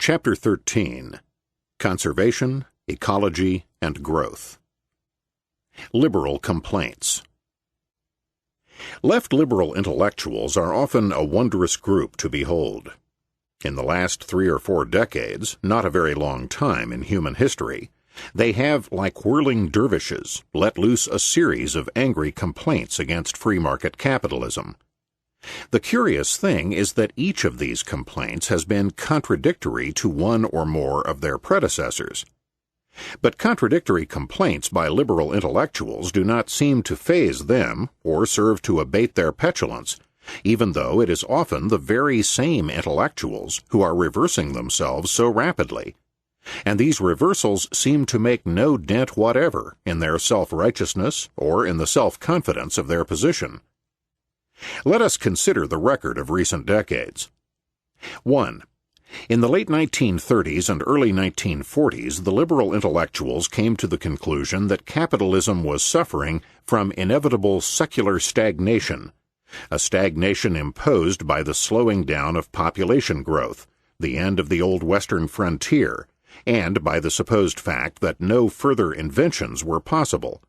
Chapter 13. Conservation, Ecology, and Growth. Liberal Complaints. Left liberal intellectuals are often a wondrous group to behold. In the last 3 or 4 decades, not a very long time in human history, they have, like whirling dervishes, let loose a series of angry complaints against free market capitalism. The curious thing is that each of these complaints has been contradictory to one or more of their predecessors. But contradictory complaints by liberal intellectuals do not seem to faze them or serve to abate their petulance, even though it is often the very same intellectuals who are reversing themselves so rapidly. And these reversals seem to make no dent whatever in their self-righteousness or in the self-confidence of their position. Let us consider the record of recent decades. 1. In the late 1930s and early 1940s, the liberal intellectuals came to the conclusion that capitalism was suffering from inevitable secular stagnation, a stagnation imposed by the slowing down of population growth, the end of the old Western frontier, and by the supposed fact that no further inventions were possible.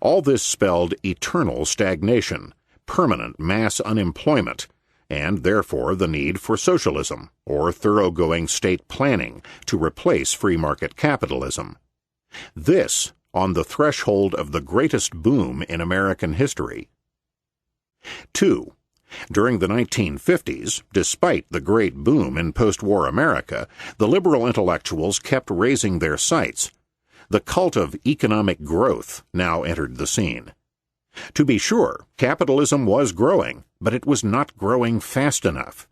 All this spelled eternal stagnation, permanent mass unemployment, and therefore the need for socialism, or thoroughgoing state planning, to replace free market capitalism. This on the threshold of the greatest boom in American history. 2. During the 1950s, despite the great boom in post-war America, the liberal intellectuals kept raising their sights. The cult of economic growth now entered the scene. To be sure, capitalism was growing, but it was not growing fast enough.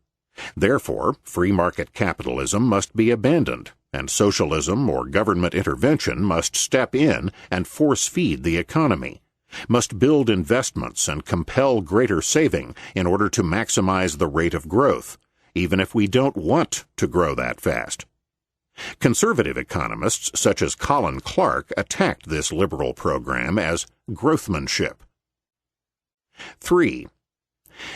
Therefore, free market capitalism must be abandoned, and socialism or government intervention must step in and force-feed the economy, must build investments and compel greater saving in order to maximize the rate of growth, even if we don't want to grow that fast. Conservative economists such as Colin Clark attacked this liberal program as growthmanship. 3.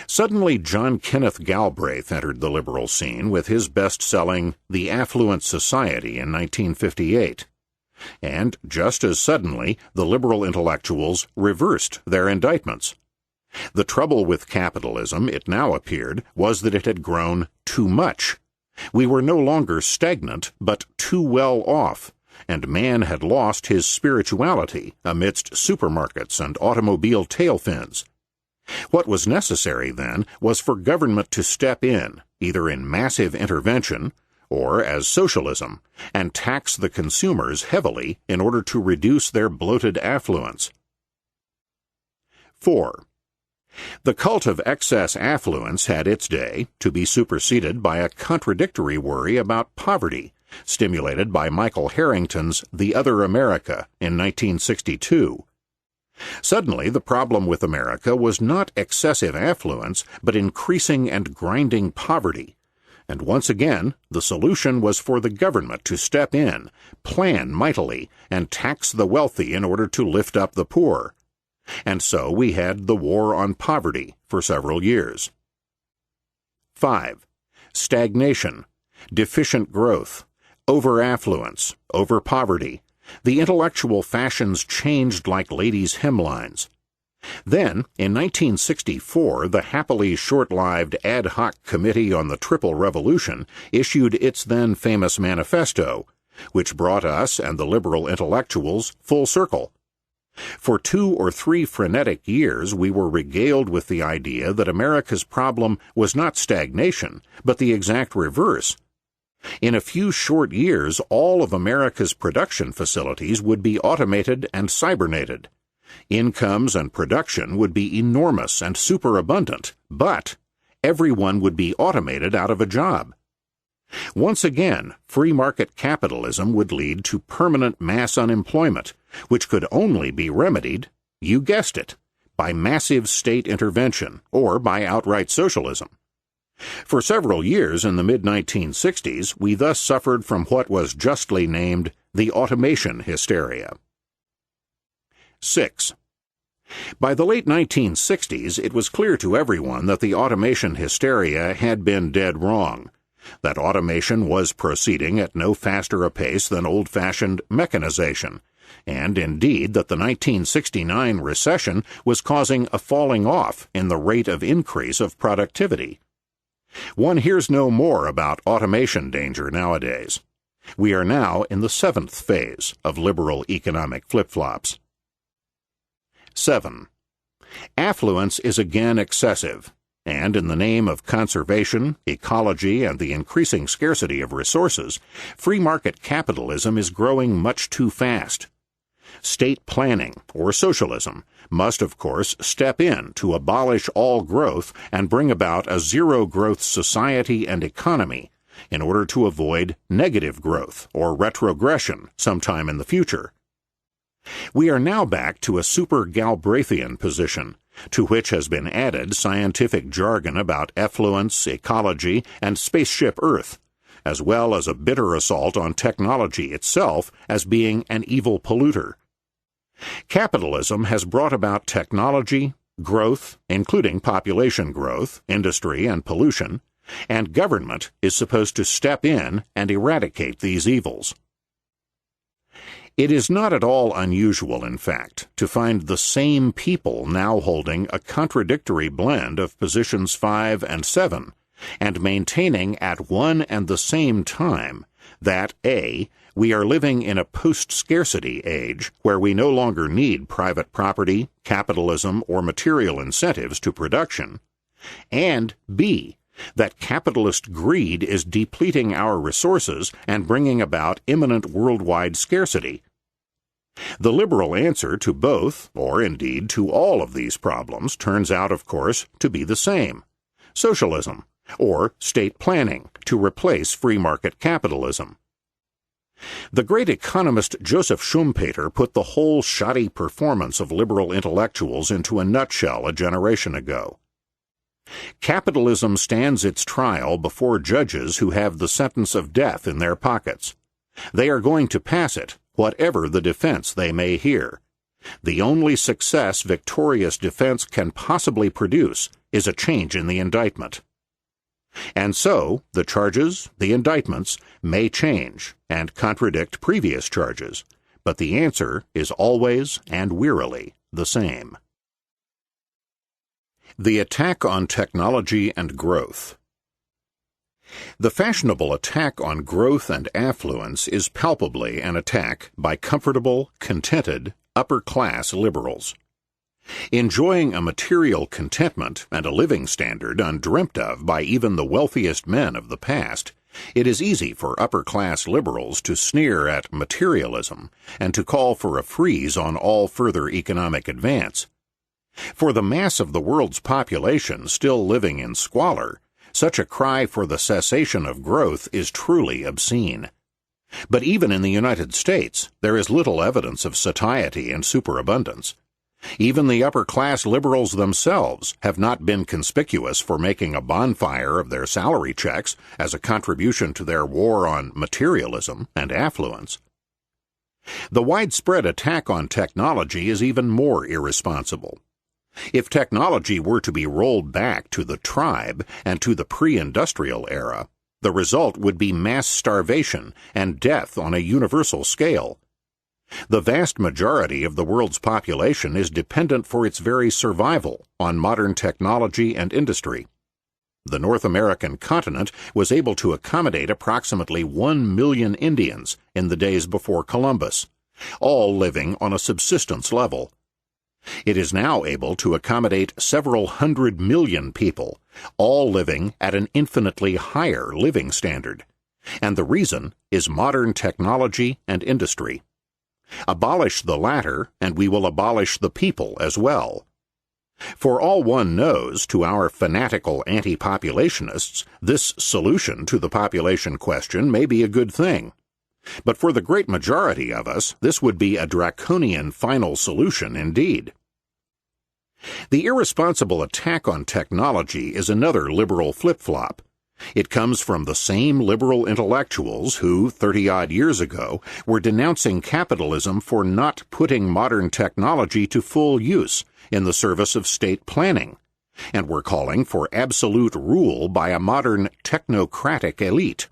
Suddenly John Kenneth Galbraith entered the liberal scene with his best-selling The Affluent Society in 1958. And just as suddenly, the liberal intellectuals reversed their indictments. The trouble with capitalism, it now appeared, was that it had grown too much. We were no longer stagnant, but too well off, and man had lost his spirituality amidst supermarkets and automobile tail fins. What was necessary, then, was for government to step in, either in massive intervention or as socialism, and tax the consumers heavily in order to reduce their bloated affluence. 4. The cult of excess affluence had its day, to be superseded by a contradictory worry about poverty, stimulated by Michael Harrington's The Other America in 1962. Suddenly, the problem with America was not excessive affluence, but increasing and grinding poverty. And once again, the solution was for the government to step in, plan mightily, and tax the wealthy in order to lift up the poor. And so we had the war on poverty for several years. 5. Stagnation, deficient growth, over-affluence, over-poverty. The intellectual fashions changed like ladies' hemlines. Then, in 1964, the happily short-lived ad hoc Committee on the Triple Revolution issued its then famous manifesto, which brought us and the liberal intellectuals full circle. For 2 or 3 frenetic years, we were regaled with the idea that America's problem was not stagnation, but the exact reverse. In a few short years, all of America's production facilities would be automated and cybernated. Incomes and production would be enormous and superabundant, but everyone would be automated out of a job. Once again, free market capitalism would lead to permanent mass unemployment, which could only be remedied, you guessed it, by massive state intervention or by outright socialism. For several years in the mid-1960s, we thus suffered from what was justly named the automation hysteria. 6. By the late 1960s, it was clear to everyone that the automation hysteria had been dead wrong. that automation was proceeding at no faster a pace than old-fashioned mechanization, and indeed that the 1969 recession was causing a falling off in the rate of increase of productivity. One hears no more about automation danger nowadays. We are now in the 7th phase of liberal economic flip-flops. 7. Affluence is again excessive, and in the name of conservation, ecology, and the increasing scarcity of resources, free market capitalism is growing much too fast. State planning, or socialism, must of course step in to abolish all growth and bring about a zero-growth society and economy in order to avoid negative growth or retrogression sometime in the future. We are now back to a super-Galbraithian position, to which has been added scientific jargon about effluence, ecology, and spaceship Earth, as well as a bitter assault on technology itself as being an evil polluter. Capitalism has brought about technology, growth, including population growth, industry, and pollution, and government is supposed to step in and eradicate these evils. It is not at all unusual, in fact, to find the same people now holding a contradictory blend of positions 5 and 7, and maintaining at one and the same time that A, we are living in a post-scarcity age where we no longer need private property, capitalism, or material incentives to production, and B, that capitalist greed is depleting our resources and bringing about imminent worldwide scarcity. The liberal answer to both, or indeed to all of these problems, turns out, of course, to be the same: socialism, or state planning, to replace free market capitalism. The great economist Joseph Schumpeter put the whole shoddy performance of liberal intellectuals into a nutshell a generation ago. Capitalism stands its trial before judges who have the sentence of death in their pockets. They are going to pass it, whatever the defense they may hear. The only success victorious defense can possibly produce is a change in the indictment. And so, the charges, the indictments, may change and contradict previous charges, but the answer is always and wearily the same. The attack on technology and growth. The fashionable attack on growth and affluence is palpably an attack by comfortable, contented, upper-class liberals. Enjoying a material contentment and a living standard undreamt of by even the wealthiest men of the past, it is easy for upper-class liberals to sneer at materialism and to call for a freeze on all further economic advance. For the mass of the world's population still living in squalor, such a cry for the cessation of growth is truly obscene. But even in the United States, there is little evidence of satiety and superabundance. Even the upper-class liberals themselves have not been conspicuous for making a bonfire of their salary checks as a contribution to their war on materialism and affluence. The widespread attack on technology is even more irresponsible. If technology were to be rolled back to the tribe and to the pre-industrial era, the result would be mass starvation and death on a universal scale. The vast majority of the world's population is dependent for its very survival on modern technology and industry. The North American continent was able to accommodate approximately 1 million Indians in the days before Columbus, all living on a subsistence level. It is now able to accommodate several 100 million people, all living at an infinitely higher living standard. And the reason is modern technology and industry. Abolish the latter, and we will abolish the people as well. For all one knows, to our fanatical anti-populationists, this solution to the population question may be a good thing. But for the great majority of us, this would be a draconian final solution indeed. The irresponsible attack on technology is another liberal flip-flop. It comes from the same liberal intellectuals who, 30-odd years ago, were denouncing capitalism for not putting modern technology to full use in the service of state planning, and were calling for absolute rule by a modern technocratic elite.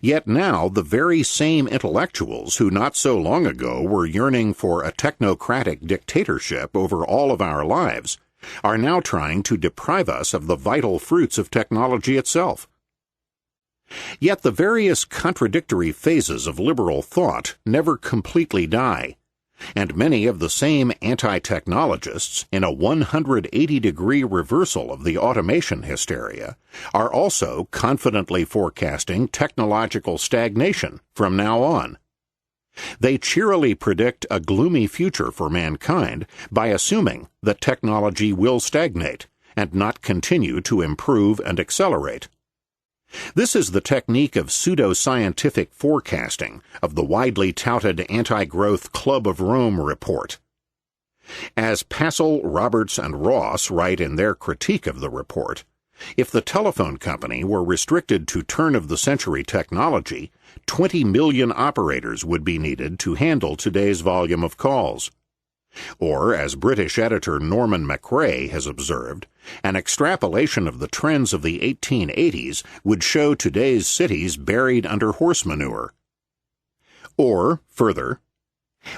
Yet now the very same intellectuals who not so long ago were yearning for a technocratic dictatorship over all of our lives are now trying to deprive us of the vital fruits of technology itself. Yet the various contradictory phases of liberal thought never completely die, and many of the same anti-technologists, in a 180-degree reversal of the automation hysteria, are also confidently forecasting technological stagnation from now on. They cheerily predict a gloomy future for mankind by assuming that technology will stagnate and not continue to improve and accelerate. This is the technique of pseudo-scientific forecasting of the widely touted anti-growth Club of Rome report. As Passel, Roberts, and Ross write in their critique of the report, if the telephone company were restricted to turn-of-the-century technology, 20 million operators would be needed to handle today's volume of calls. Or, as British editor Norman McRae has observed, an extrapolation of the trends of the 1880s would show today's cities buried under horse manure. Or, further,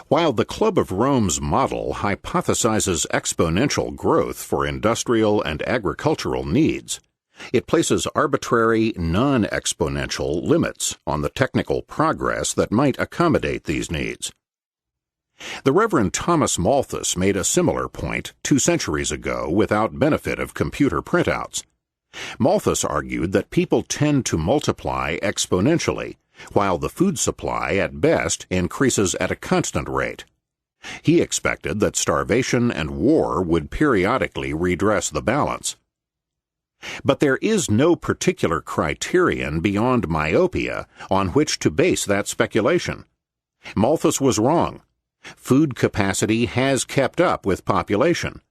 while the Club of Rome's model hypothesizes exponential growth for industrial and agricultural needs, it places arbitrary, non-exponential limits on the technical progress that might accommodate these needs. The Reverend Thomas Malthus made a similar point 2 centuries ago without benefit of computer printouts. Malthus argued that people tend to multiply exponentially, while the food supply at best increases at a constant rate. He expected that starvation and war would periodically redress the balance. But there is no particular criterion beyond myopia on which to base that speculation. Malthus was wrong. Food capacity has kept up with population.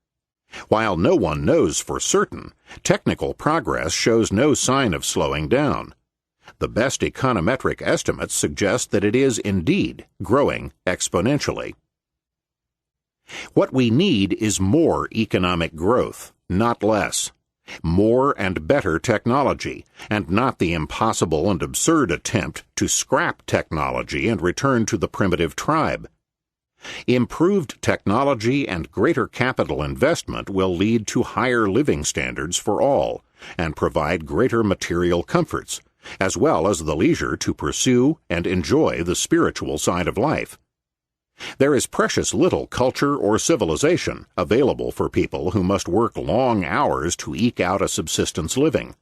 While no one knows for certain, technical progress shows no sign of slowing down. The best econometric estimates suggest that it is indeed growing exponentially. What we need is more economic growth, not less. More and better technology, and not the impossible and absurd attempt to scrap technology and return to the primitive tribe. Improved technology and greater capital investment will lead to higher living standards for all and provide greater material comforts, as well as the leisure to pursue and enjoy the spiritual side of life. There is precious little culture or civilization available for people who must work long hours to eke out a subsistence living.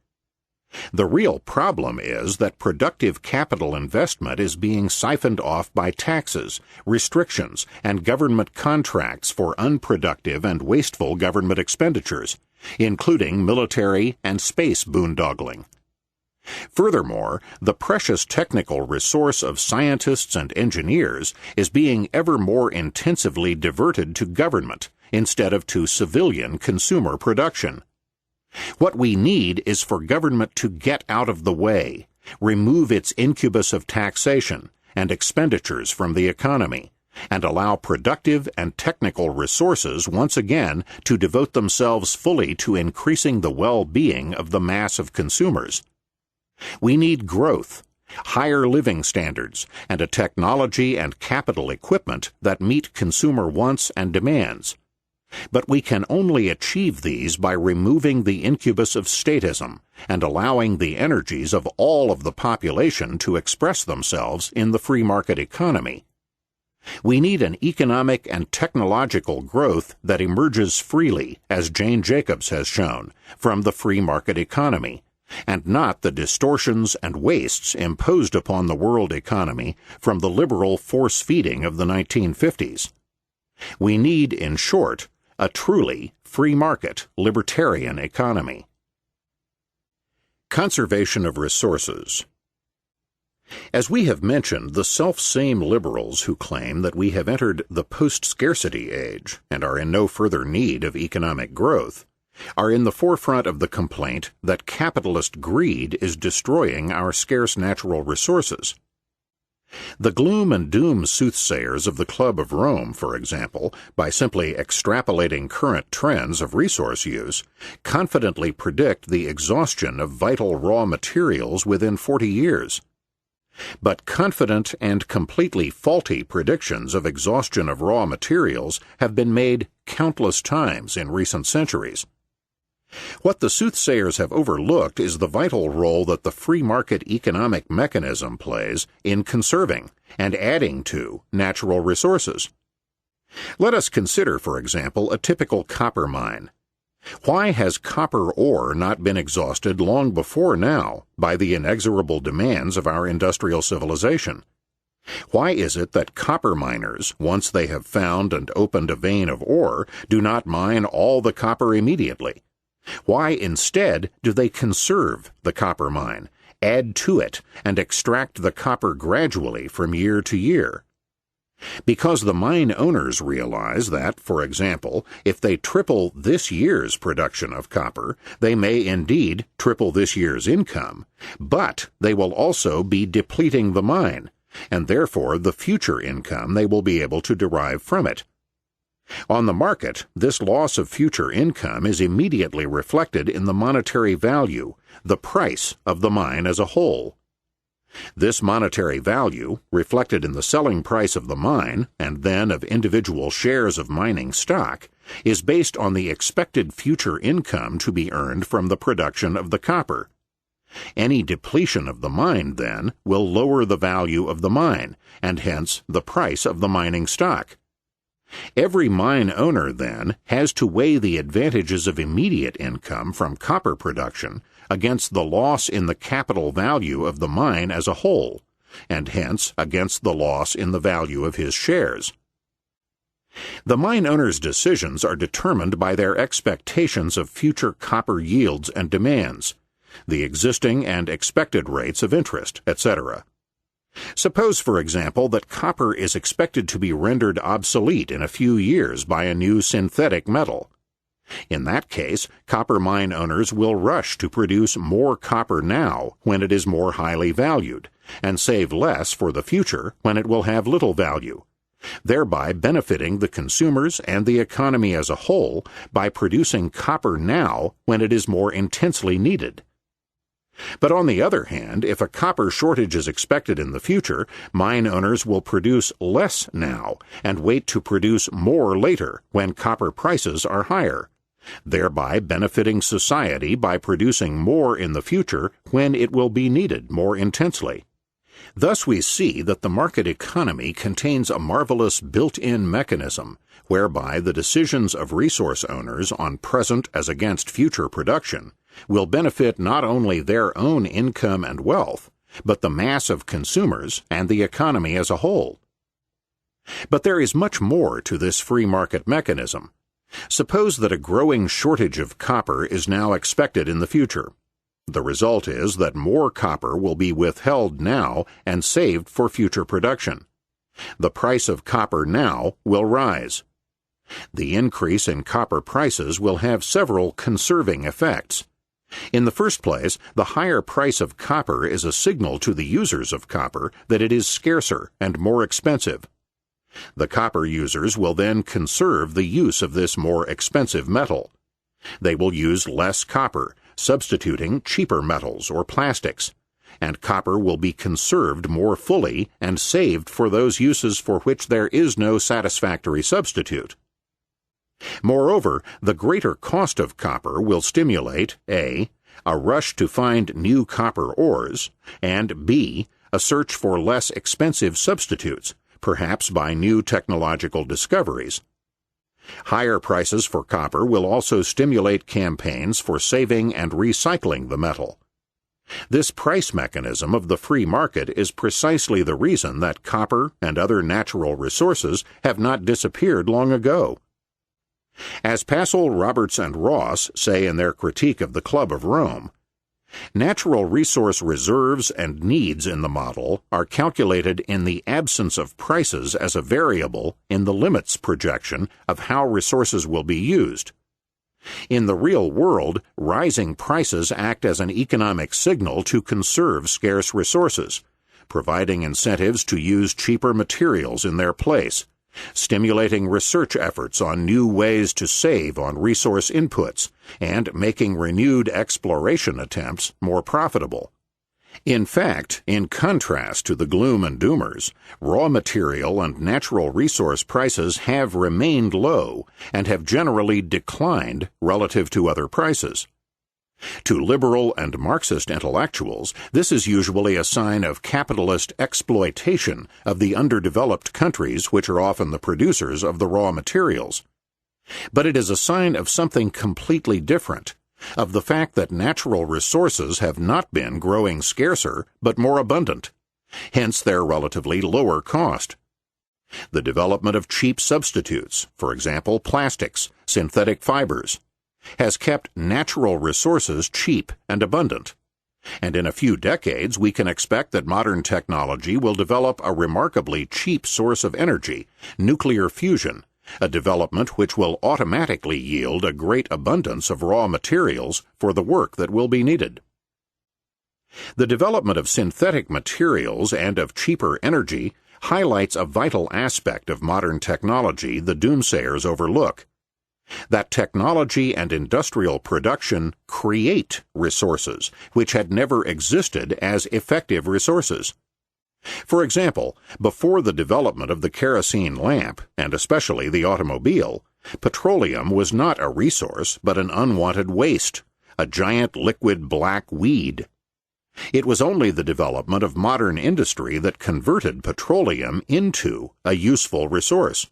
The real problem is that productive capital investment is being siphoned off by taxes, restrictions, and government contracts for unproductive and wasteful government expenditures, including military and space boondoggling. Furthermore, the precious technical resource of scientists and engineers is being ever more intensively diverted to government instead of to civilian consumer production. What we need is for government to get out of the way, remove its incubus of taxation and expenditures from the economy, and allow productive and technical resources once again to devote themselves fully to increasing the well-being of the mass of consumers. We need growth, higher living standards, and a technology and capital equipment that meet consumer wants and demands. But we can only achieve these by removing the incubus of statism and allowing the energies of all of the population to express themselves in the free market economy. We need an economic and technological growth that emerges freely, as Jane Jacobs has shown, from the free market economy, and not the distortions and wastes imposed upon the world economy from the liberal force-feeding of the 1950s. We need, in short, a truly free market, libertarian economy. Conservation of resources. As we have mentioned, the self-same liberals who claim that we have entered the post-scarcity age and are in no further need of economic growth are in the forefront of the complaint that capitalist greed is destroying our scarce natural resources. The gloom and doom soothsayers of the Club of Rome, for example, by simply extrapolating current trends of resource use, confidently predict the exhaustion of vital raw materials within 40 years. But confident and completely faulty predictions of exhaustion of raw materials have been made countless times in recent centuries. What the soothsayers have overlooked is the vital role that the free market economic mechanism plays in conserving and adding to natural resources. Let us consider, for example, a typical copper mine. Why has copper ore not been exhausted long before now by the inexorable demands of our industrial civilization? Why is it that copper miners, once they have found and opened a vein of ore, do not mine all the copper immediately? Why, instead, do they conserve the copper mine, add to it, and extract the copper gradually from year to year? Because the mine owners realize that, for example, if they triple this year's production of copper, they may indeed triple this year's income, but they will also be depleting the mine, and therefore the future income they will be able to derive from it. On the market, this loss of future income is immediately reflected in the monetary value, the price of the mine as a whole. This monetary value, reflected in the selling price of the mine and then of individual shares of mining stock, is based on the expected future income to be earned from the production of the copper. Any depletion of the mine, then, will lower the value of the mine, and hence the price of the mining stock. Every mine owner, then, has to weigh the advantages of immediate income from copper production against the loss in the capital value of the mine as a whole, and hence against the loss in the value of his shares. The mine owner's decisions are determined by their expectations of future copper yields and demands, the existing and expected rates of interest, etc. Suppose, for example, that copper is expected to be rendered obsolete in a few years by a new synthetic metal. In that case, copper mine owners will rush to produce more copper now when it is more highly valued, and save less for the future when it will have little value, thereby benefiting the consumers and the economy as a whole by producing copper now when it is more intensely needed. But on the other hand, if a copper shortage is expected in the future, mine owners will produce less now and wait to produce more later when copper prices are higher, thereby benefiting society by producing more in the future when it will be needed more intensely. Thus we see that the market economy contains a marvelous built-in mechanism whereby the decisions of resource owners on present as against future production will benefit not only their own income and wealth, but the mass of consumers and the economy as a whole. But there is much more to this free market mechanism. Suppose that a growing shortage of copper is now expected in the future. The result is that more copper will be withheld now and saved for future production. The price of copper now will rise. The increase in copper prices will have several conserving effects. In the first place, the higher price of copper is a signal to the users of copper that it is scarcer and more expensive. The copper users will then conserve the use of this more expensive metal. They will use less copper, substituting cheaper metals or plastics, and copper will be conserved more fully and saved for those uses for which there is no satisfactory substitute. Moreover, the greater cost of copper will stimulate a rush to find new copper ores, and b, a search for less expensive substitutes, perhaps by new technological discoveries. Higher prices for copper will also stimulate campaigns for saving and recycling the metal. This price mechanism of the free market is precisely the reason that copper and other natural resources have not disappeared long ago. As Passel, Roberts, and Ross say in their critique of the Club of Rome, natural resource reserves and needs in the model are calculated in the absence of prices as a variable in the limits projection of how resources will be used. In the real world, rising prices act as an economic signal to conserve scarce resources, providing incentives to use cheaper materials in their place, stimulating research efforts on new ways to save on resource inputs, and making renewed exploration attempts more profitable. In fact, in contrast to the gloom and doomers, raw material and natural resource prices have remained low and have generally declined relative to other prices. To liberal and Marxist intellectuals, this is usually a sign of capitalist exploitation of the underdeveloped countries which are often the producers of the raw materials. But it is a sign of something completely different, of the fact that natural resources have not been growing scarcer but more abundant, hence their relatively lower cost. The development of cheap substitutes, for example plastics, synthetic fibers, has kept natural resources cheap and abundant. And in a few decades we can expect that modern technology will develop a remarkably cheap source of energy, nuclear fusion, a development which will automatically yield a great abundance of raw materials for the work that will be needed. The development of synthetic materials and of cheaper energy highlights a vital aspect of modern technology the doomsayers overlook: that technology and industrial production create resources which had never existed as effective resources. For example, before the development of the kerosene lamp, and especially the automobile, petroleum was not a resource but an unwanted waste, a giant liquid black weed. It was only the development of modern industry that converted petroleum into a useful resource.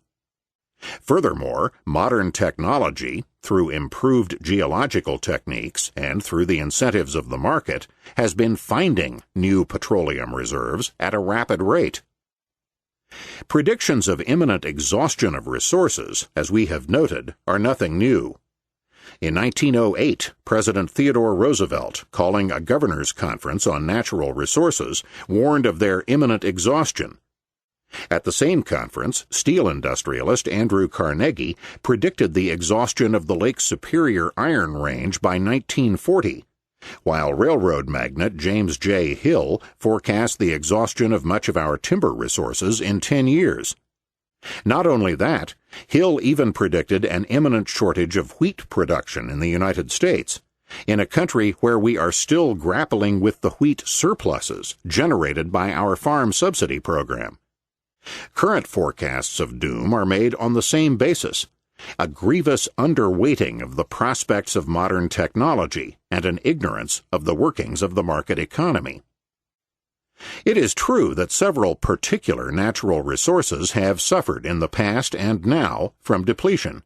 Furthermore, modern technology, through improved geological techniques and through the incentives of the market, has been finding new petroleum reserves at a rapid rate. Predictions of imminent exhaustion of resources, as we have noted, are nothing new. In 1908, President Theodore Roosevelt, calling a governor's conference on natural resources, warned of their imminent exhaustion. At the same conference, steel industrialist Andrew Carnegie predicted the exhaustion of the Lake Superior iron range by 1940, while railroad magnate James J. Hill forecast the exhaustion of much of our timber resources in 10 years. Not only that, Hill even predicted an imminent shortage of wheat production in the United States, in a country where we are still grappling with the wheat surpluses generated by our farm subsidy program. Current forecasts of doom are made on the same basis: a grievous underweighting of the prospects of modern technology and an ignorance of the workings of the market economy. It is true that several particular natural resources have suffered in the past and now from depletion,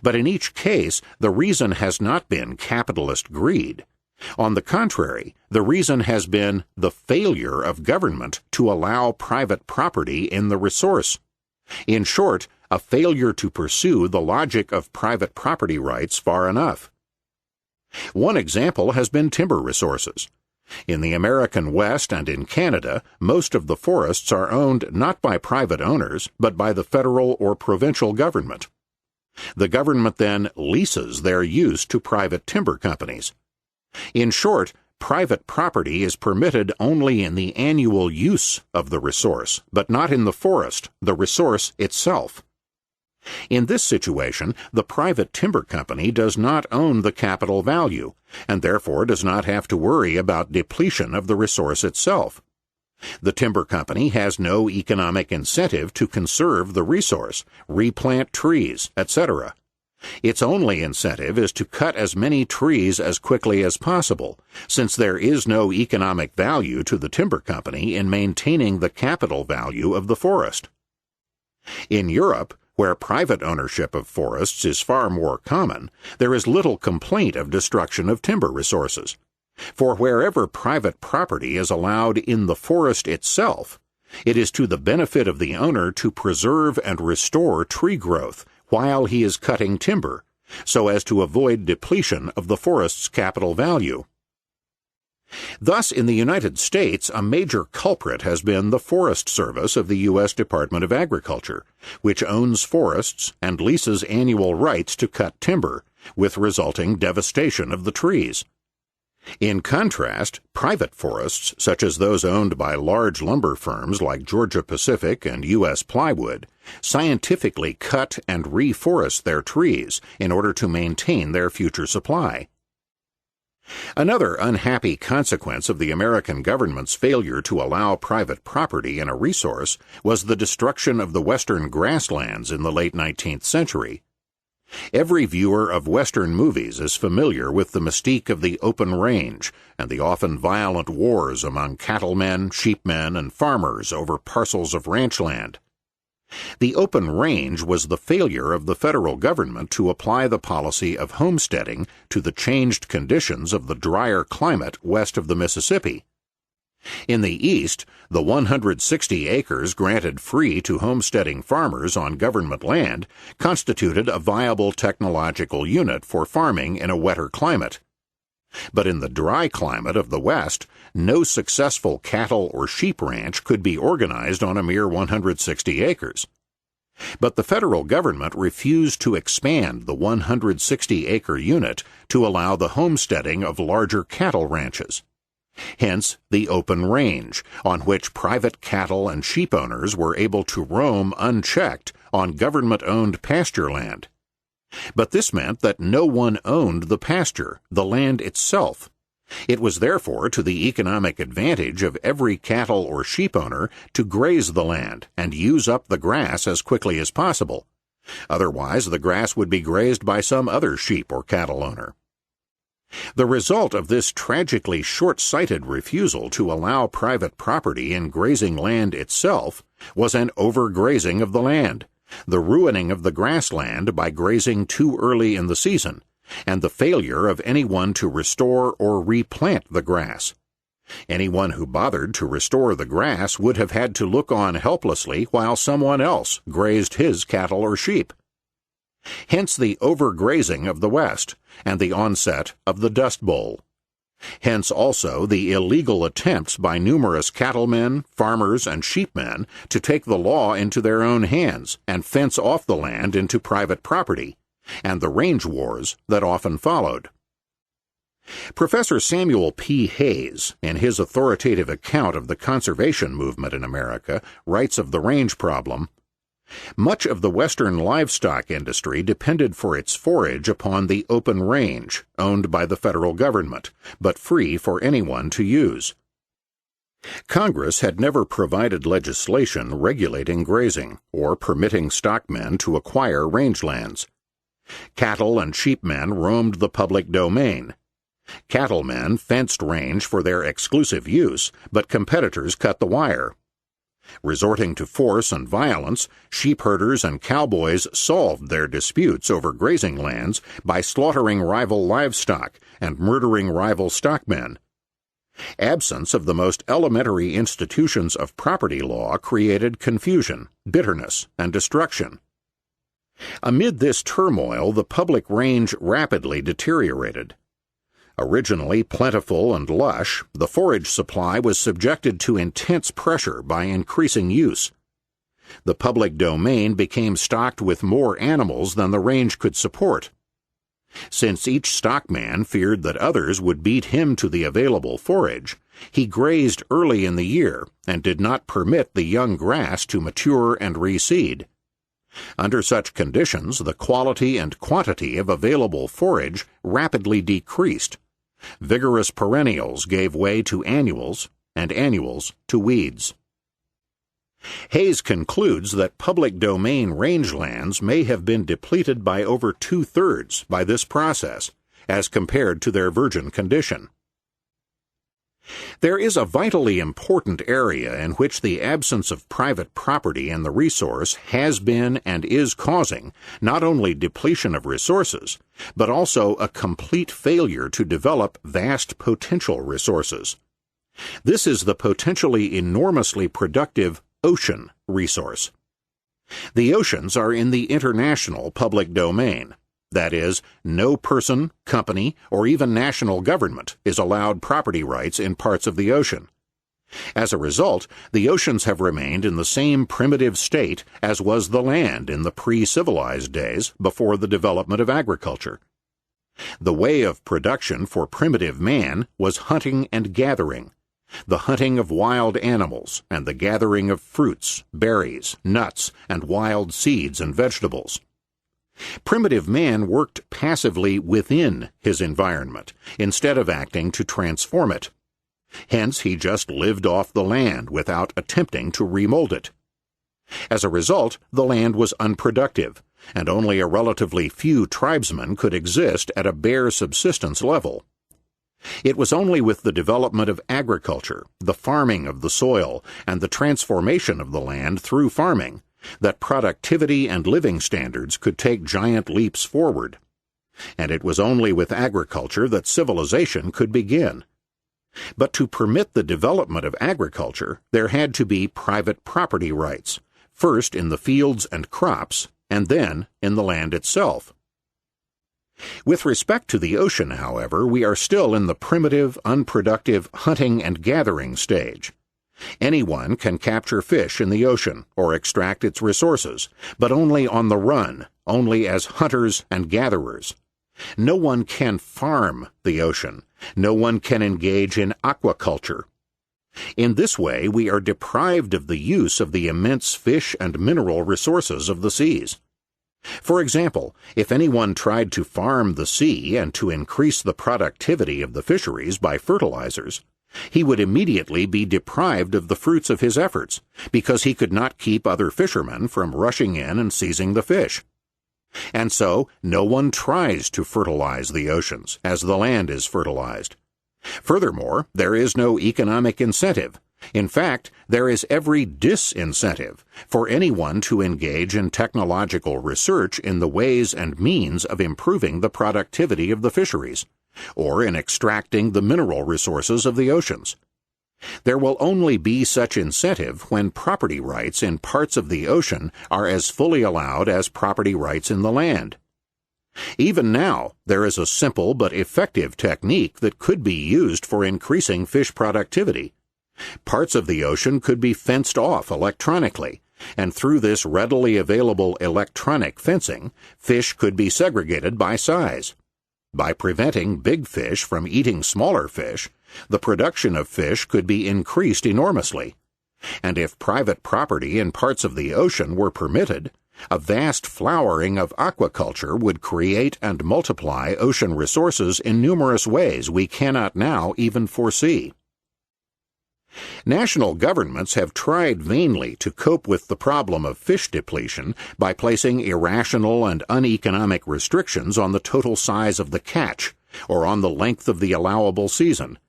but in each case the reason has not been capitalist greed. On the contrary, the reason has been the failure of government to allow private property in the resource. In short, a failure to pursue the logic of private property rights far enough. One example has been timber resources. In the American West and in Canada, most of the forests are owned not by private owners, but by the federal or provincial government. The government then leases their use to private timber companies. In short, private property is permitted only in the annual use of the resource, but not in the forest, the resource itself. In this situation, the private timber company does not own the capital value, and therefore does not have to worry about depletion of the resource itself. The timber company has no economic incentive to conserve the resource, replant trees, etc. Its only incentive is to cut as many trees as quickly as possible, since there is no economic value to the timber company in maintaining the capital value of the forest. In Europe, where private ownership of forests is far more common, there is little complaint of destruction of timber resources. For wherever private property is allowed in the forest itself, it is to the benefit of the owner to preserve and restore tree growth while he is cutting timber, so as to avoid depletion of the forest's capital value. Thus, in the United States, a major culprit has been the Forest Service of the U.S. Department of Agriculture, which owns forests and leases annual rights to cut timber, with resulting devastation of the trees. In contrast, private forests, such as those owned by large lumber firms like Georgia-Pacific and U.S. Plywood, scientifically cut and reforest their trees in order to maintain their future supply. Another unhappy consequence of the American government's failure to allow private property in a resource was the destruction of the western grasslands in the late 19th century. Every viewer of Western movies is familiar with the mystique of the open range and the often violent wars among cattlemen, sheepmen, and farmers over parcels of ranch land. The open range was the failure of the federal government to apply the policy of homesteading to the changed conditions of the drier climate west of the Mississippi. In the East, the 160 acres granted free to homesteading farmers on government land constituted a viable technological unit for farming in a wetter climate. But in the dry climate of the West, no successful cattle or sheep ranch could be organized on a mere 160 acres. But the federal government refused to expand the 160-acre unit to allow the homesteading of larger cattle ranches. Hence the open range, on which private cattle and sheep owners were able to roam unchecked on government-owned pasture land. But this meant that no one owned the pasture, the land itself. It was therefore to the economic advantage of every cattle or sheep owner to graze the land and use up the grass as quickly as possible. Otherwise, the grass would be grazed by some other sheep or cattle owner. The result of this tragically short-sighted refusal to allow private property in grazing land itself was an overgrazing of the land, the ruining of the grassland by grazing too early in the season, and the failure of anyone to restore or replant the grass. Anyone who bothered to restore the grass would have had to look on helplessly while someone else grazed his cattle or sheep. Hence the overgrazing of the West and the onset of the Dust Bowl. Hence also the illegal attempts by numerous cattlemen, farmers, and sheepmen to take the law into their own hands and fence off the land into private property, and the range wars that often followed. Professor Samuel P. Hayes, in his authoritative account of the conservation movement in America, writes of the range problem, "Much of the Western livestock industry depended for its forage upon the open range, owned by the federal government, but free for anyone to use. Congress had never provided legislation regulating grazing or permitting stockmen to acquire rangelands. Cattle and sheepmen roamed the public domain. Cattlemen fenced range for their exclusive use, but competitors cut the wire. Resorting to force and violence, sheepherders and cowboys solved their disputes over grazing lands by slaughtering rival livestock and murdering rival stockmen. Absence of the most elementary institutions of property law created confusion, bitterness, and destruction. Amid this turmoil, the public range rapidly deteriorated. Originally plentiful and lush, the forage supply was subjected to intense pressure by increasing use. The public domain became stocked with more animals than the range could support. Since each stockman feared that others would beat him to the available forage, he grazed early in the year and did not permit the young grass to mature and reseed. Under such conditions, the quality and quantity of available forage rapidly decreased. Vigorous perennials gave way to annuals, and annuals to weeds." Hayes concludes that public domain rangelands may have been depleted by over 2/3 by this process, as compared to their virgin condition. There is a vitally important area in which the absence of private property in the resource has been and is causing not only depletion of resources, but also a complete failure to develop vast potential resources. This is the potentially enormously productive ocean resource. The oceans are in the international public domain. That is, no person, company, or even national government is allowed property rights in parts of the ocean. As a result, the oceans have remained in the same primitive state as was the land in the pre-civilized days before the development of agriculture. The way of production for primitive man was hunting and gathering, the hunting of wild animals and the gathering of fruits, berries, nuts, and wild seeds and vegetables. Primitive man worked passively within his environment instead of acting to transform it. Hence, he just lived off the land without attempting to remold it. As a result, the land was unproductive, and only a relatively few tribesmen could exist at a bare subsistence level. It was only with the development of agriculture, the farming of the soil, and the transformation of the land through farming that productivity and living standards could take giant leaps forward. And it was only with agriculture that civilization could begin. But to permit the development of agriculture, there had to be private property rights, first in the fields and crops, and then in the land itself. With respect to the ocean, however, we are still in the primitive, unproductive hunting and gathering stage. Anyone can capture fish in the ocean or extract its resources, but only on the run, only as hunters and gatherers. No one can farm the ocean. No one can engage in aquaculture. In this way, we are deprived of the use of the immense fish and mineral resources of the seas. For example, if anyone tried to farm the sea and to increase the productivity of the fisheries by fertilizers, he would immediately be deprived of the fruits of his efforts, because he could not keep other fishermen from rushing in and seizing the fish. And so, no one tries to fertilize the oceans as the land is fertilized. Furthermore, there is no economic incentive. In fact, there is every disincentive for anyone to engage in technological research in the ways and means of improving the productivity of the fisheries, or in extracting the mineral resources of the oceans. There will only be such incentive when property rights in parts of the ocean are as fully allowed as property rights in the land. Even now, there is a simple but effective technique that could be used for increasing fish productivity. Parts of the ocean could be fenced off electronically, and through this readily available electronic fencing, fish could be segregated by size. By preventing big fish from eating smaller fish, the production of fish could be increased enormously. And if private property in parts of the ocean were permitted, a vast flowering of aquaculture would create and multiply ocean resources in numerous ways we cannot now even foresee. National governments have tried vainly to cope with the problem of fish depletion by placing irrational and uneconomic restrictions on the total size of the catch or on the length of the allowable season.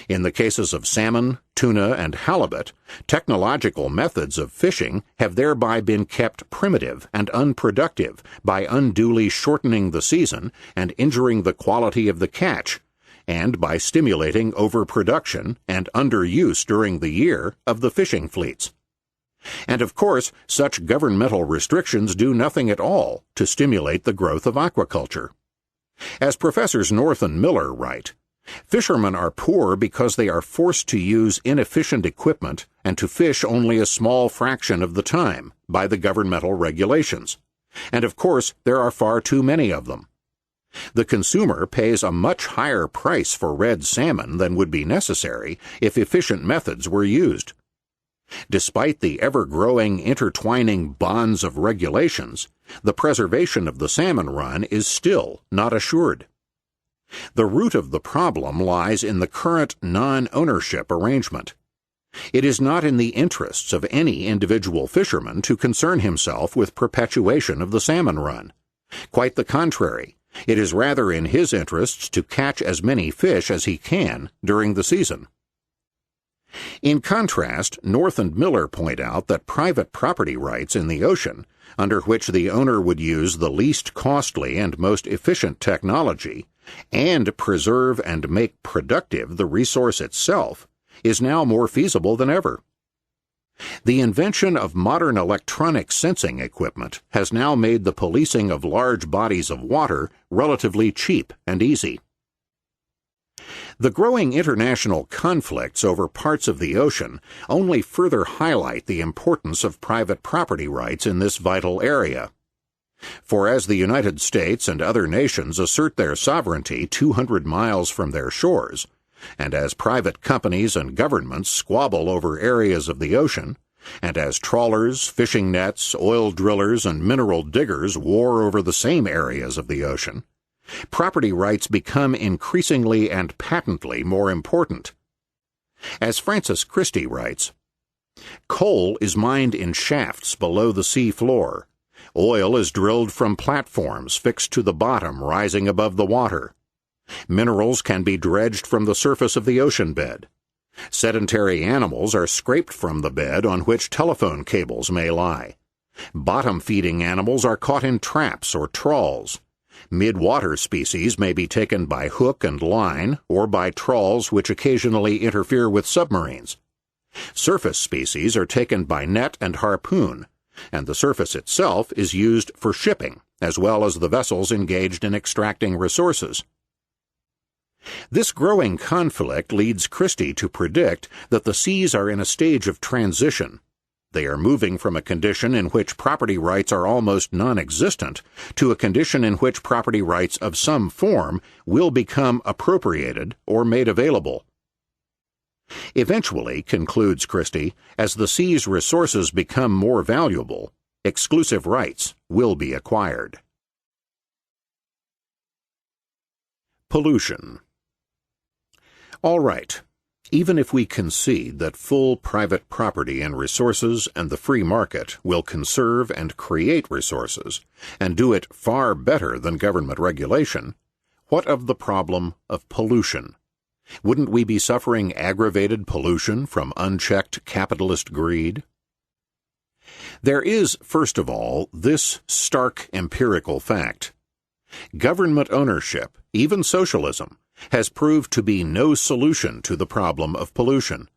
In the cases of salmon, tuna, and halibut, technological methods of fishing have thereby been kept primitive and unproductive by unduly shortening the season and injuring the quality of the catch, and by stimulating overproduction and underuse during the year of the fishing fleets. And of course, such governmental restrictions do nothing at all to stimulate the growth of aquaculture. As Professors North and Miller write, fishermen are poor because they are forced to use inefficient equipment and to fish only a small fraction of the time by the governmental regulations. And of course, there are far too many of them. The consumer pays a much higher price for red salmon than would be necessary if efficient methods were used. Despite the ever-growing intertwining bonds of regulations, the preservation of the salmon run is still not assured. The root of the problem lies in the current non-ownership arrangement. It is not in the interests of any individual fisherman to concern himself with perpetuation of the salmon run. Quite the contrary. It is rather in his interests to catch as many fish as he can during the season. In contrast, North and Miller point out that private property rights in the ocean, under which the owner would use the least costly and most efficient technology, and preserve and make productive the resource itself, is now more feasible than ever. The invention of modern electronic sensing equipment has now made the policing of large bodies of water relatively cheap and easy. The growing international conflicts over parts of the ocean only further highlight the importance of private property rights in this vital area. For as the United States and other nations assert their sovereignty 200 miles from their shores, and as private companies and governments squabble over areas of the ocean, and as trawlers, fishing nets, oil drillers, and mineral diggers war over the same areas of the ocean, property rights become increasingly and patently more important. As Francis Christie writes, "Coal is mined in shafts below the sea floor. Oil is drilled from platforms fixed to the bottom rising above the water. Minerals can be dredged from the surface of the ocean bed. Sedentary animals are scraped from the bed on which telephone cables may lie. Bottom-feeding animals are caught in traps or trawls. Mid-water species may be taken by hook and line or by trawls which occasionally interfere with submarines. Surface species are taken by net and harpoon, and the surface itself is used for shipping, as well as the vessels engaged in extracting resources." This growing conflict leads Christie to predict that the seas are in a stage of transition. They are moving from a condition in which property rights are almost non-existent to a condition in which property rights of some form will become appropriated or made available. Eventually, concludes Christie, as the sea's resources become more valuable, exclusive rights will be acquired. Pollution. All right. Even if we concede that full private property in resources and the free market will conserve and create resources, and do it far better than government regulation, what of the problem of pollution? Wouldn't we be suffering aggravated pollution from unchecked capitalist greed? There is, first of all, this stark empirical fact. Government ownership, even socialism, has proved to be no solution to the problem of pollution.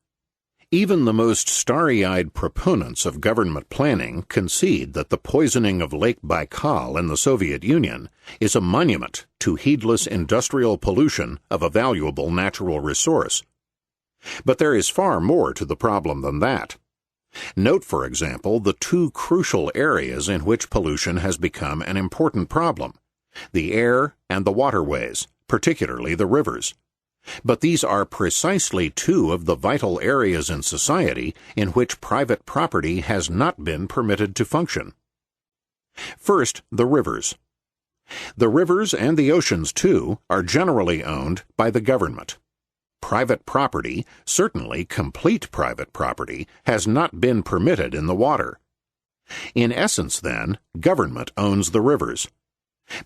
Even the most starry-eyed proponents of government planning concede that the poisoning of Lake Baikal in the Soviet Union is a monument to heedless industrial pollution of a valuable natural resource. But there is far more to the problem than that. Note, for example, the two crucial areas in which pollution has become an important problem: the air and the waterways, particularly the rivers. But these are precisely two of the vital areas in society in which private property has not been permitted to function. First, the rivers. The rivers and the oceans, too, are generally owned by the government. Private property, certainly complete private property, has not been permitted in the water. In essence, then, government owns the rivers.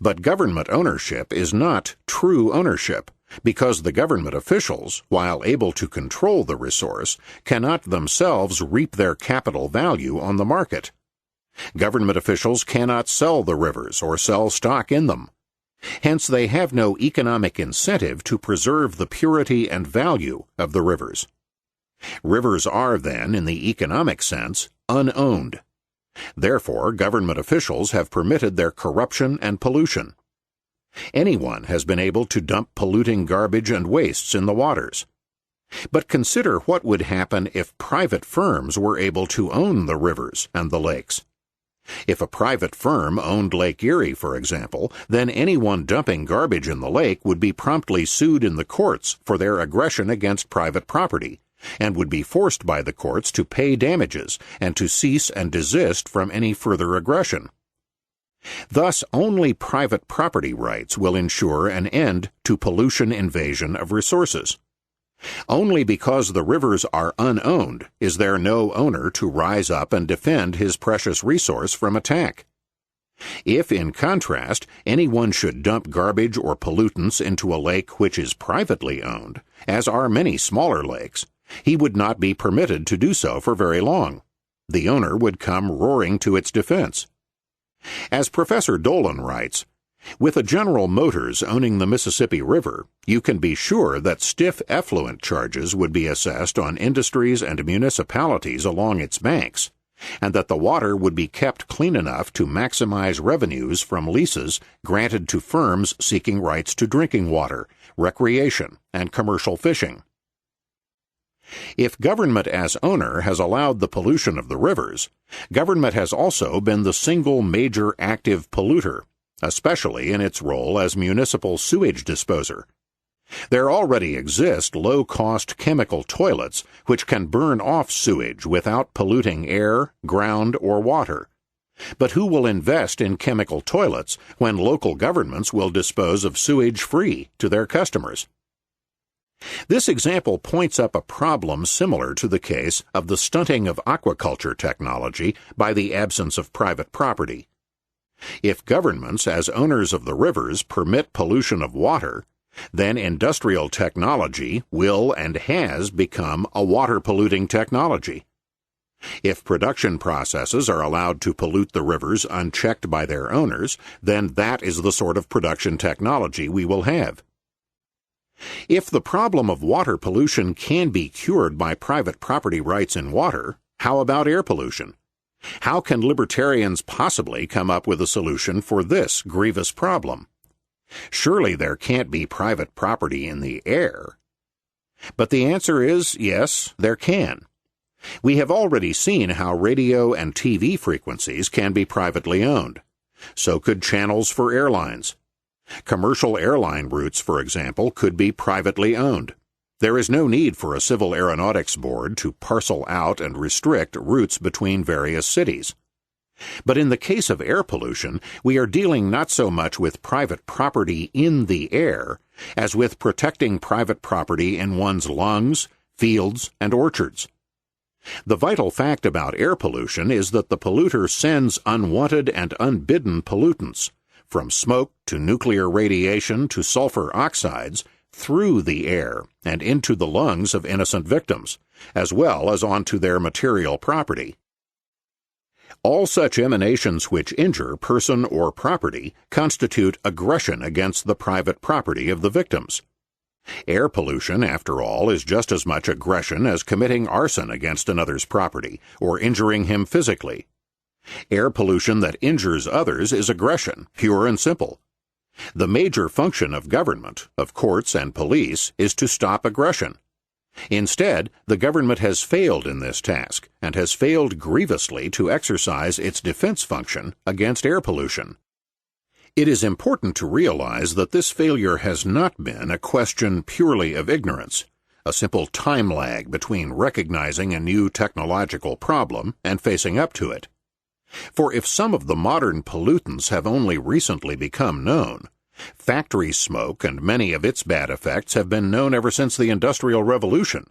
But government ownership is not true ownership, because the government officials, while able to control the resource, cannot themselves reap their capital value on the market. Government officials cannot sell the rivers or sell stock in them. Hence, they have no economic incentive to preserve the purity and value of the rivers. Rivers are, then, in the economic sense, unowned. Therefore, government officials have permitted their corruption and pollution. Anyone has been able to dump polluting garbage and wastes in the waters. But consider what would happen if private firms were able to own the rivers and the lakes. If a private firm owned Lake Erie, for example, then anyone dumping garbage in the lake would be promptly sued in the courts for their aggression against private property, and would be forced by the courts to pay damages and to cease and desist from any further aggression. Thus, only private property rights will ensure an end to pollution invasion of resources. Only because the rivers are unowned is there no owner to rise up and defend his precious resource from attack. If, in contrast, anyone should dump garbage or pollutants into a lake which is privately owned, as are many smaller lakes, he would not be permitted to do so for very long. The owner would come roaring to its defense. As Professor Dolan writes, with a General Motors owning the Mississippi River, you can be sure that stiff effluent charges would be assessed on industries and municipalities along its banks, and that the water would be kept clean enough to maximize revenues from leases granted to firms seeking rights to drinking water, recreation, and commercial fishing. If government as owner has allowed the pollution of the rivers, government has also been the single major active polluter, especially in its role as municipal sewage disposer. There already exist low-cost chemical toilets which can burn off sewage without polluting air, ground, or water. But who will invest in chemical toilets when local governments will dispose of sewage free to their customers? This example points up a problem similar to the case of the stunting of aquaculture technology by the absence of private property. If governments, as owners of the rivers, permit pollution of water, then industrial technology will and has become a water-polluting technology. If production processes are allowed to pollute the rivers unchecked by their owners, then that is the sort of production technology we will have. If the problem of water pollution can be cured by private property rights in water, how about air pollution? How can libertarians possibly come up with a solution for this grievous problem? Surely there can't be private property in the air. But the answer is yes, there can. We have already seen how radio and TV frequencies can be privately owned. So could channels for airlines. Commercial airline routes, for example, could be privately owned. There is no need for a civil aeronautics board to parcel out and restrict routes between various cities. But in the case of air pollution, we are dealing not so much with private property in the air as with protecting private property in one's lungs, fields, and orchards. The vital fact about air pollution is that the polluter sends unwanted and unbidden pollutants, from smoke to nuclear radiation to sulfur oxides, through the air and into the lungs of innocent victims, as well as onto their material property. All such emanations which injure person or property constitute aggression against the private property of the victims. Air pollution, after all, is just as much aggression as committing arson against another's property or injuring him physically. Air pollution that injures others is aggression, pure and simple. The major function of government, of courts and police, is to stop aggression. Instead, the government has failed in this task and has failed grievously to exercise its defense function against air pollution. It is important to realize that this failure has not been a question purely of ignorance, a simple time lag between recognizing a new technological problem and facing up to it. For if some of the modern pollutants have only recently become known, factory smoke and many of its bad effects have been known ever since the Industrial Revolution,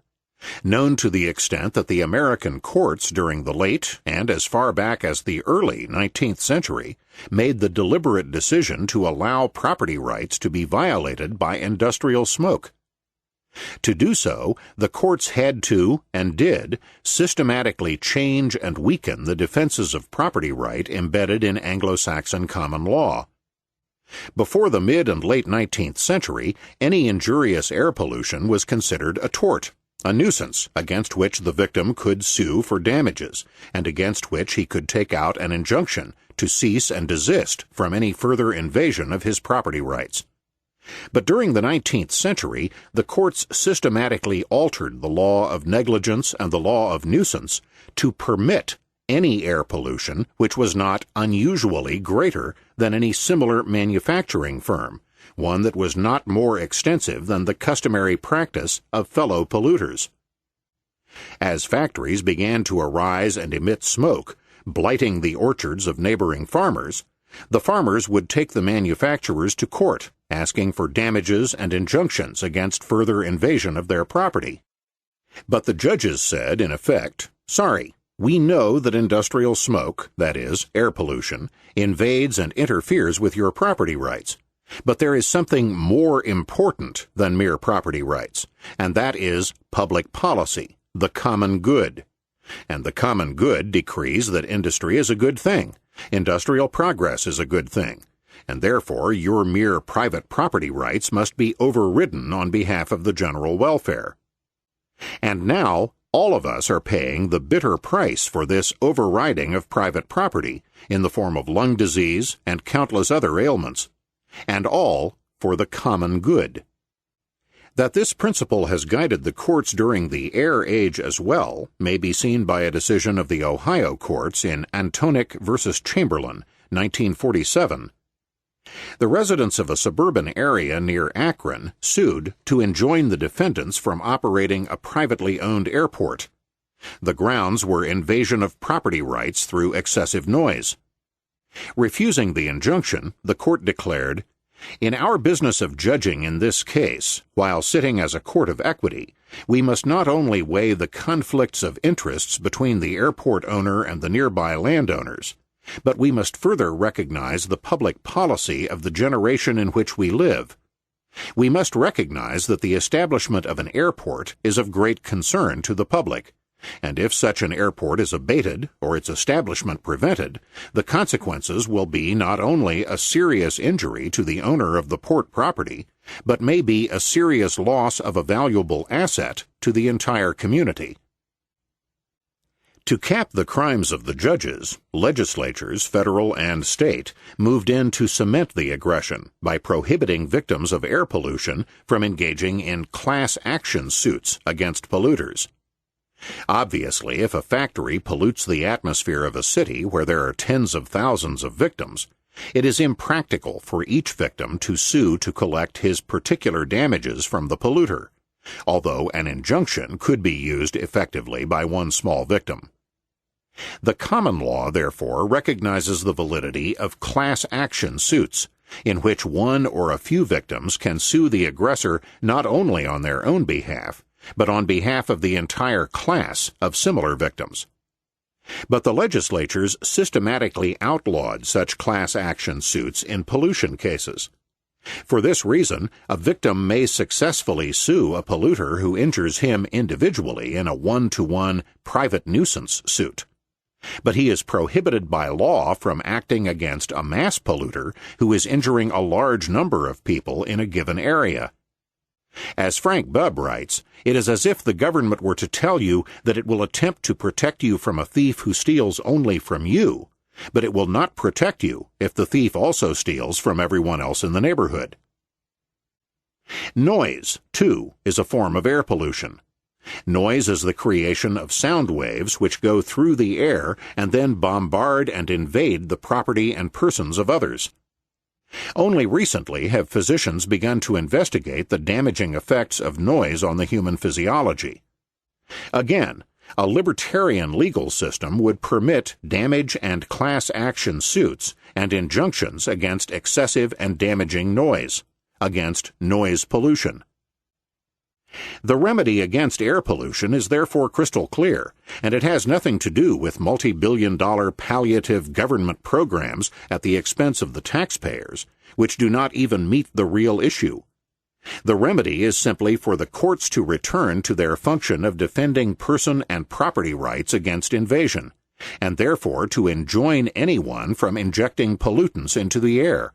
known to the extent that the American courts during the late and as far back as the early 19th century made the deliberate decision to allow property rights to be violated by industrial smoke. To do so, the courts had to, and did, systematically change and weaken the defenses of property right embedded in Anglo-Saxon common law. Before the mid and late 19th century, any injurious air pollution was considered a tort, a nuisance against which the victim could sue for damages, and against which he could take out an injunction to cease and desist from any further invasion of his property rights. But during the 19th century, the courts systematically altered the law of negligence and the law of nuisance to permit any air pollution which was not unusually greater than any similar manufacturing firm, one that was not more extensive than the customary practice of fellow polluters. As factories began to arise and emit smoke, blighting the orchards of neighboring farmers, the farmers would take the manufacturers to court, asking for damages and injunctions against further invasion of their property. But the judges said, in effect, "Sorry, we know that industrial smoke, that is, air pollution, invades and interferes with your property rights. But there is something more important than mere property rights, and that is public policy, the common good. And the common good decrees that industry is a good thing, industrial progress is a good thing, and therefore your mere private property rights must be overridden on behalf of the general welfare." And now, all of us are paying the bitter price for this overriding of private property in the form of lung disease and countless other ailments, and all for the common good. That this principle has guided the courts during the air age as well may be seen by a decision of the Ohio courts in Antonic v. Chamberlain, 1947. The residents of a suburban area near Akron sued to enjoin the defendants from operating a privately owned airport. The grounds were invasion of property rights through excessive noise. Refusing the injunction, the court declared, "In our business of judging in this case, while sitting as a court of equity, we must not only weigh the conflicts of interests between the airport owner and the nearby landowners, but we must further recognize the public policy of the generation in which we live. We must recognize that the establishment of an airport is of great concern to the public, and if such an airport is abated or its establishment prevented, the consequences will be not only a serious injury to the owner of the port property, but may be a serious loss of a valuable asset to the entire community." To cap the crimes of the judges, legislatures, federal and state, moved in to cement the aggression by prohibiting victims of air pollution from engaging in class action suits against polluters. Obviously, if a factory pollutes the atmosphere of a city where there are tens of thousands of victims, it is impractical for each victim to sue to collect his particular damages from the polluter, although an injunction could be used effectively by one small victim. The common law, therefore, recognizes the validity of class action suits, in which one or a few victims can sue the aggressor not only on their own behalf, but on behalf of the entire class of similar victims. But the legislatures systematically outlawed such class action suits in pollution cases. For this reason, a victim may successfully sue a polluter who injures him individually in a one-to-one private nuisance suit. But he is prohibited by law from acting against a mass polluter who is injuring a large number of people in a given area. As Frank Bubb writes, it is as if the government were to tell you that it will attempt to protect you from a thief who steals only from you, but it will not protect you if the thief also steals from everyone else in the neighborhood. Noise, too, is a form of air pollution. Noise is the creation of sound waves which go through the air and then bombard and invade the property and persons of others. Only recently have physicians begun to investigate the damaging effects of noise on the human physiology. Again, a libertarian legal system would permit damage and class action suits and injunctions against excessive and damaging noise, against noise pollution. The remedy against air pollution is therefore crystal clear, and it has nothing to do with multi-billion-dollar palliative government programs at the expense of the taxpayers, which do not even meet the real issue. The remedy is simply for the courts to return to their function of defending person and property rights against invasion, and therefore to enjoin anyone from injecting pollutants into the air.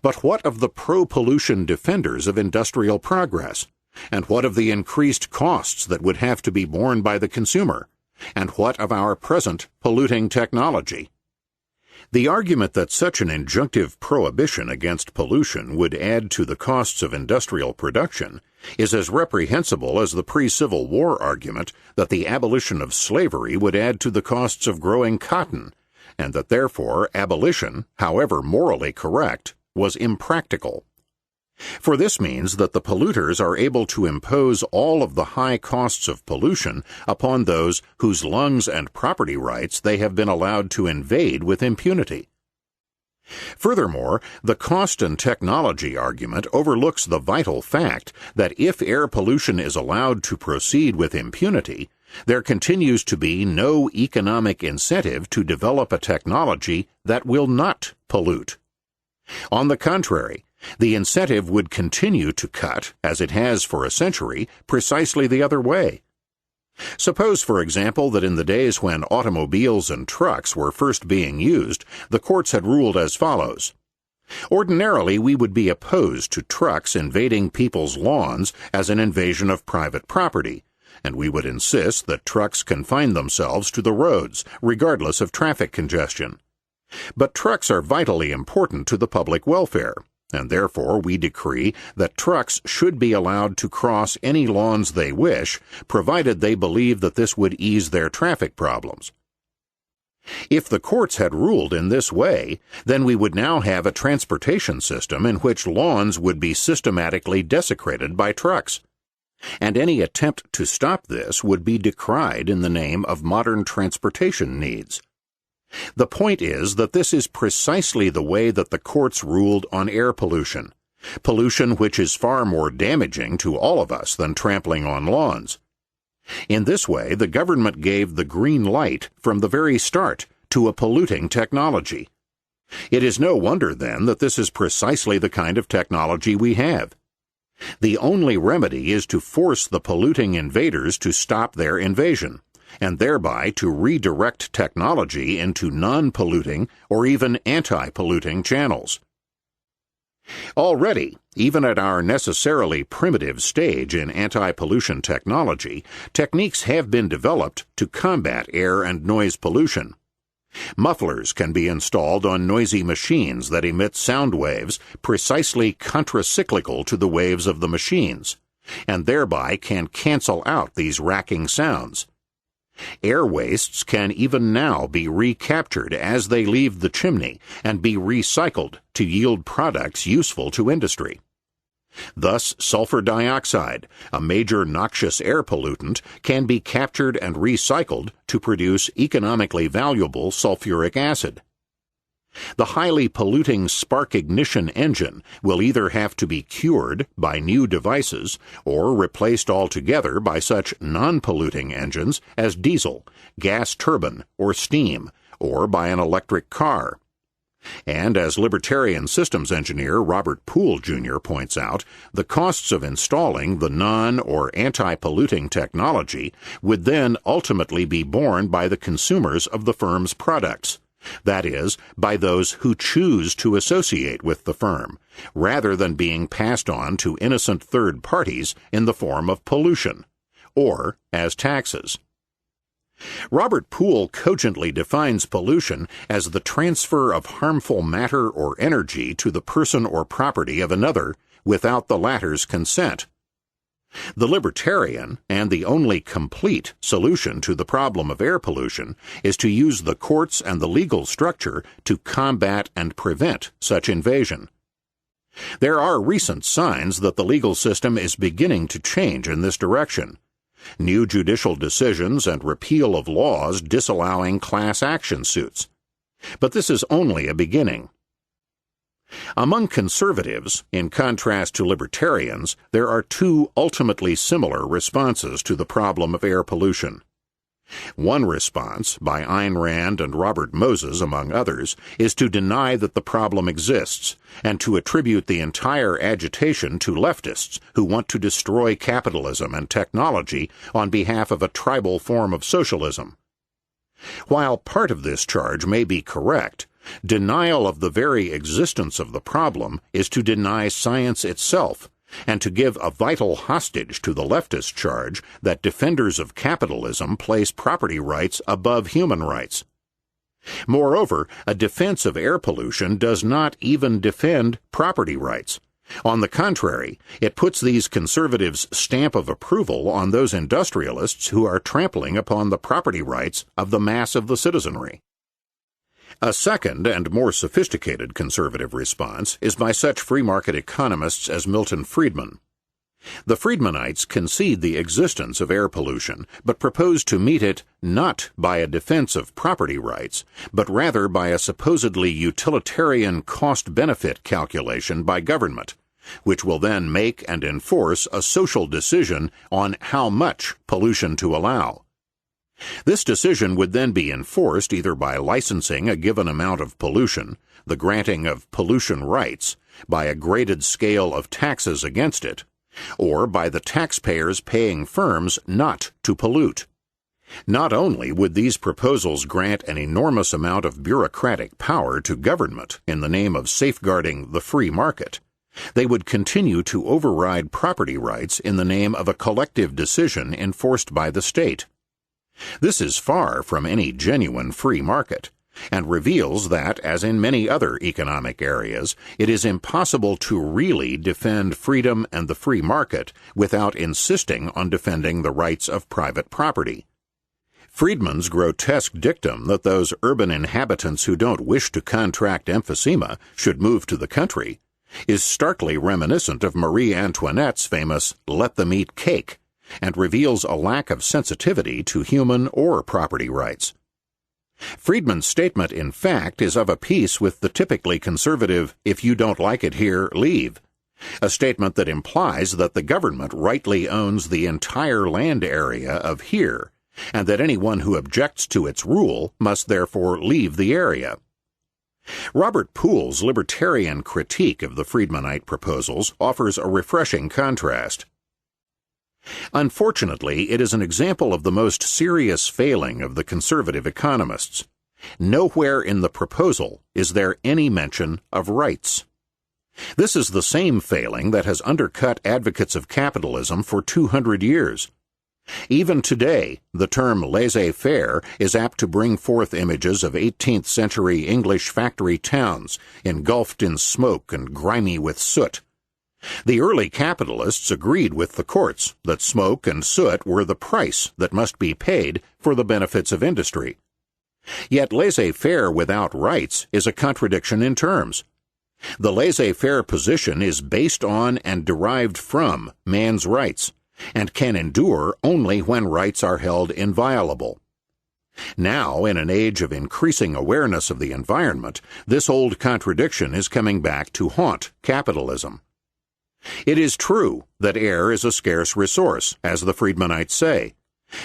But what of the pro-pollution defenders of industrial progress? And what of the increased costs that would have to be borne by the consumer? And what of our present polluting technology? The argument that such an injunctive prohibition against pollution would add to the costs of industrial production is as reprehensible as the pre-Civil War argument that the abolition of slavery would add to the costs of growing cotton, and that therefore abolition, however morally correct, was impractical. For this means that the polluters are able to impose all of the high costs of pollution upon those whose lungs and property rights they have been allowed to invade with impunity. Furthermore, the cost and technology argument overlooks the vital fact that if air pollution is allowed to proceed with impunity, there continues to be no economic incentive to develop a technology that will not pollute. On the contrary, the incentive would continue to cut, as it has for a century, precisely the other way. Suppose, for example, that in the days when automobiles and trucks were first being used, the courts had ruled as follows. Ordinarily, we would be opposed to trucks invading people's lawns as an invasion of private property, and we would insist that trucks confine themselves to the roads, regardless of traffic congestion. But trucks are vitally important to the public welfare, and therefore we decree that trucks should be allowed to cross any lawns they wish, provided they believe that this would ease their traffic problems. If the courts had ruled in this way, then we would now have a transportation system in which lawns would be systematically desecrated by trucks. And any attempt to stop this would be decried in the name of modern transportation needs. The point is that this is precisely the way that the courts ruled on air pollution, pollution which is far more damaging to all of us than trampling on lawns. In this way, the government gave the green light from the very start to a polluting technology. It is no wonder, then, that this is precisely the kind of technology we have. The only remedy is to force the polluting invaders to stop their invasion, and thereby to redirect technology into non-polluting or even anti-polluting channels. Already, even at our necessarily primitive stage in anti-pollution technology, techniques have been developed to combat air and noise pollution. Mufflers can be installed on noisy machines that emit sound waves precisely contracyclical to the waves of the machines, and thereby can cancel out these racking sounds. Air wastes can even now be recaptured as they leave the chimney and be recycled to yield products useful to industry. Thus, sulfur dioxide, a major noxious air pollutant, can be captured and recycled to produce economically valuable sulfuric acid. The highly polluting spark ignition engine will either have to be cured by new devices or replaced altogether by such non-polluting engines as diesel, gas turbine, or steam, or by an electric car. And as libertarian systems engineer Robert Poole, Jr. points out, the costs of installing the non- or anti-polluting technology would then ultimately be borne by the consumers of the firm's products. That is, by those who choose to associate with the firm, rather than being passed on to innocent third parties in the form of pollution, or as taxes. Robert Poole cogently defines pollution as the transfer of harmful matter or energy to the person or property of another without the latter's consent. The libertarian, and the only complete, solution to the problem of air pollution is to use the courts and the legal structure to combat and prevent such invasion. There are recent signs that the legal system is beginning to change in this direction. New judicial decisions and repeal of laws disallowing class action suits. But this is only a beginning. Among conservatives, in contrast to libertarians, there are two ultimately similar responses to the problem of air pollution. One response, by Ayn Rand and Robert Moses among others, is to deny that the problem exists, and to attribute the entire agitation to leftists who want to destroy capitalism and technology on behalf of a tribal form of socialism. While part of this charge may be correct, denial of the very existence of the problem is to deny science itself, and to give a vital hostage to the leftist charge that defenders of capitalism place property rights above human rights. Moreover, a defense of air pollution does not even defend property rights. On the contrary, it puts these conservatives' stamp of approval on those industrialists who are trampling upon the property rights of the mass of the citizenry. A second and more sophisticated conservative response is by such free market economists as Milton Friedman. The Friedmanites concede the existence of air pollution, but propose to meet it not by a defense of property rights, but rather by a supposedly utilitarian cost-benefit calculation by government, which will then make and enforce a social decision on how much pollution to allow. This decision would then be enforced either by licensing a given amount of pollution, the granting of pollution rights, by a graded scale of taxes against it, or by the taxpayers paying firms not to pollute. Not only would these proposals grant an enormous amount of bureaucratic power to government in the name of safeguarding the free market, they would continue to override property rights in the name of a collective decision enforced by the state. This is far from any genuine free market, and reveals that, as in many other economic areas, it is impossible to really defend freedom and the free market without insisting on defending the rights of private property. Friedman's grotesque dictum that those urban inhabitants who don't wish to contract emphysema should move to the country is starkly reminiscent of Marie Antoinette's famous "let them eat cake," and reveals a lack of sensitivity to human or property rights. Friedman's statement, in fact, is of a piece with the typically conservative "if you don't like it here, leave," a statement that implies that the government rightly owns the entire land area of here, and that anyone who objects to its rule must therefore leave the area. Robert Poole's libertarian critique of the Friedmanite proposals offers a refreshing contrast. Unfortunately, it is an example of the most serious failing of the conservative economists. Nowhere in the proposal is there any mention of rights. This is the same failing that has undercut advocates of capitalism for 200 years. Even today, the term laissez-faire is apt to bring forth images of 18th century English factory towns, engulfed in smoke and grimy with soot. The early capitalists agreed with the courts that smoke and soot were the price that must be paid for the benefits of industry. Yet laissez-faire without rights is a contradiction in terms. The laissez-faire position is based on and derived from man's rights, and can endure only when rights are held inviolable. Now, in an age of increasing awareness of the environment, this old contradiction is coming back to haunt capitalism. It is true that air is a scarce resource, as the Friedmanites say,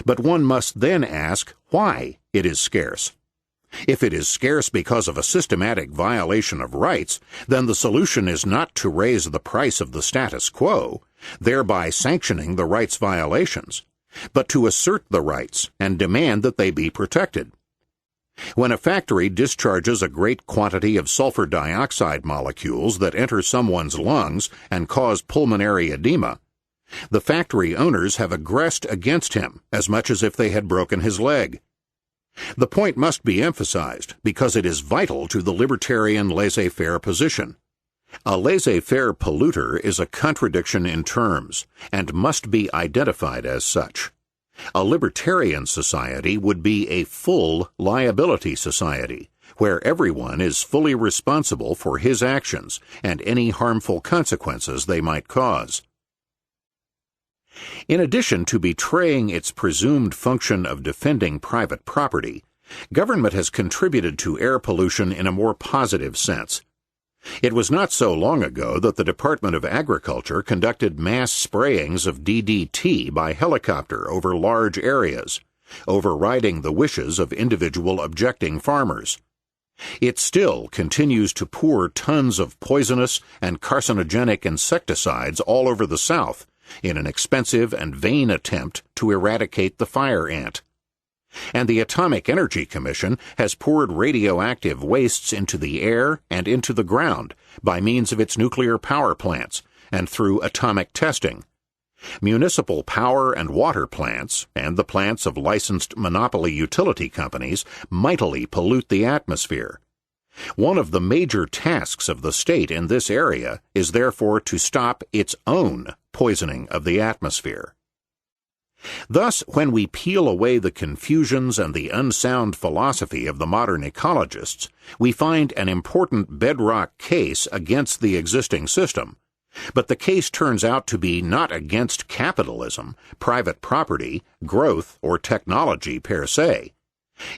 but one must then ask why it is scarce. If it is scarce because of a systematic violation of rights, then the solution is not to raise the price of the status quo, thereby sanctioning the rights violations, but to assert the rights and demand that they be protected. When a factory discharges a great quantity of sulfur dioxide molecules that enter someone's lungs and cause pulmonary edema, the factory owners have aggressed against him as much as if they had broken his leg. The point must be emphasized because it is vital to the libertarian laissez-faire position. A laissez-faire polluter is a contradiction in terms and must be identified as such. A libertarian society would be a full liability society, where everyone is fully responsible for his actions and any harmful consequences they might cause. In addition to betraying its presumed function of defending private property, government has contributed to air pollution in a more positive sense. It was not so long ago that the Department of Agriculture conducted mass sprayings of DDT by helicopter over large areas, overriding the wishes of individual objecting farmers. It still continues to pour tons of poisonous and carcinogenic insecticides all over the South in an expensive and vain attempt to eradicate the fire ant. And the Atomic Energy Commission has poured radioactive wastes into the air and into the ground by means of its nuclear power plants and through atomic testing. Municipal power and water plants and the plants of licensed monopoly utility companies mightily pollute the atmosphere. One of the major tasks of the state in this area is therefore to stop its own poisoning of the atmosphere. Thus, when we peel away the confusions and the unsound philosophy of the modern ecologists, we find an important bedrock case against the existing system. But the case turns out to be not against capitalism, private property, growth, or technology per se.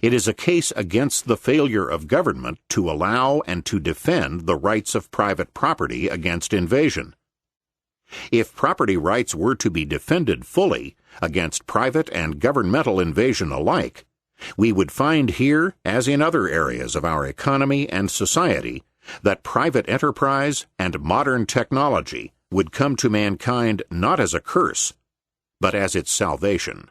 It is a case against the failure of government to allow and to defend the rights of private property against invasion. If property rights were to be defended fully against private and governmental invasion alike, we would find here, as in other areas of our economy and society, that private enterprise and modern technology would come to mankind not as a curse, but as its salvation.